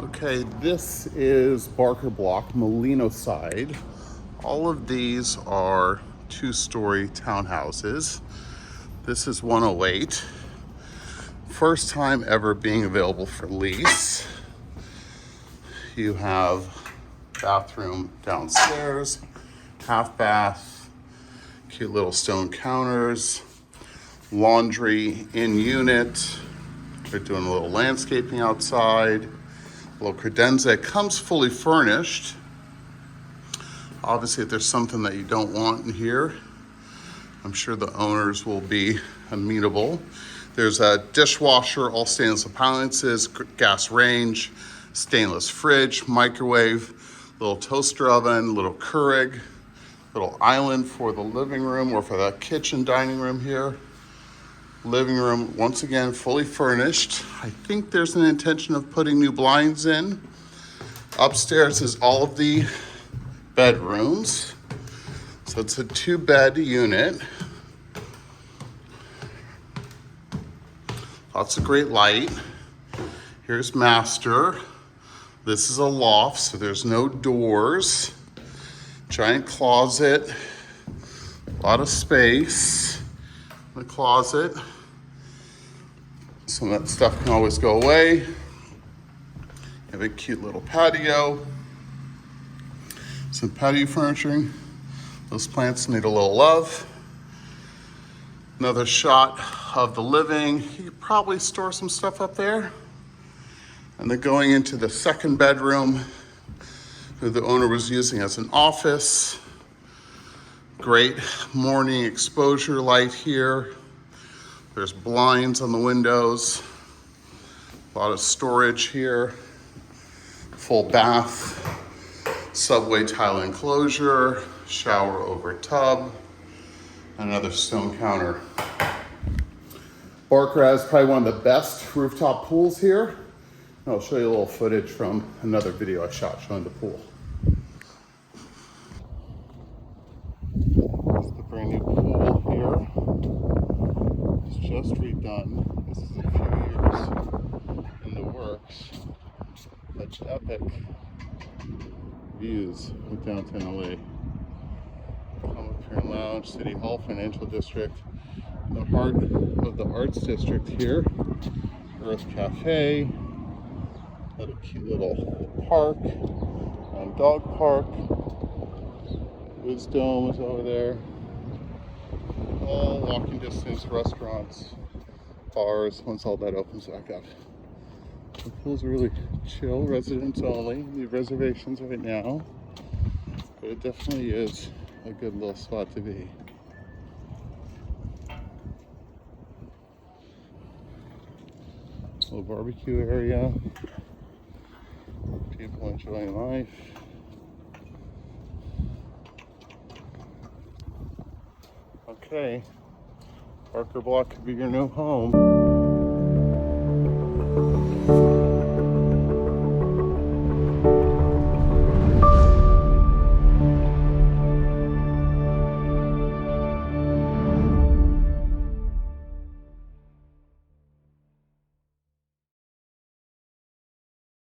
Okay, this is Barker Block, Molino side. All of these are two-story townhouses. This is 108. First time ever being available for lease. You have bathroom downstairs, half bath, cute little stone counters, laundry in unit. They're doing a little landscaping outside. Little credenza. It comes fully furnished. Obviously, if there's something that you don't want in here, I'm sure the owners will be amenable. There's a dishwasher, all stainless appliances, gas range, stainless fridge, microwave, little toaster oven, little Keurig, little island for the living room or for the kitchen dining room here. Living room, once again, fully furnished. I think there's an intention of putting new blinds in. Upstairs is all of the bedrooms. So it's a 2-bed unit. Lots of great light. Here's master. This is a loft, so there's no doors. Giant closet. A lot of space in the closet. Some of that stuff can always go away. You have a cute little patio. Some patio furnishing. Those plants need a little love. Another shot of the living. You could probably store some stuff up there. And then going into the second bedroom, who the owner was using as an office. Great morning exposure light here. There's blinds on the windows. A lot of storage here. Full bath, subway tile enclosure, shower over tub, another stone counter. Barker has probably one of the best rooftop pools here. I'll show you a little footage from another video I shot showing the pool. Here's the brand new pool here. It's just redone. This is a few years in the works. Such epic views of downtown LA. Come up here and lounge, City Hall, Financial District. In the heart of the Arts District here. Earth Cafe. Another cute little park. Dog park. Wisdom is over there. All walking distance restaurants, bars, once all that opens back up. The pool's really chill, residents only. Need reservations right now, but it definitely is a good little spot to be. Little barbecue area. People enjoying life. Okay, Barker Block could be your new home.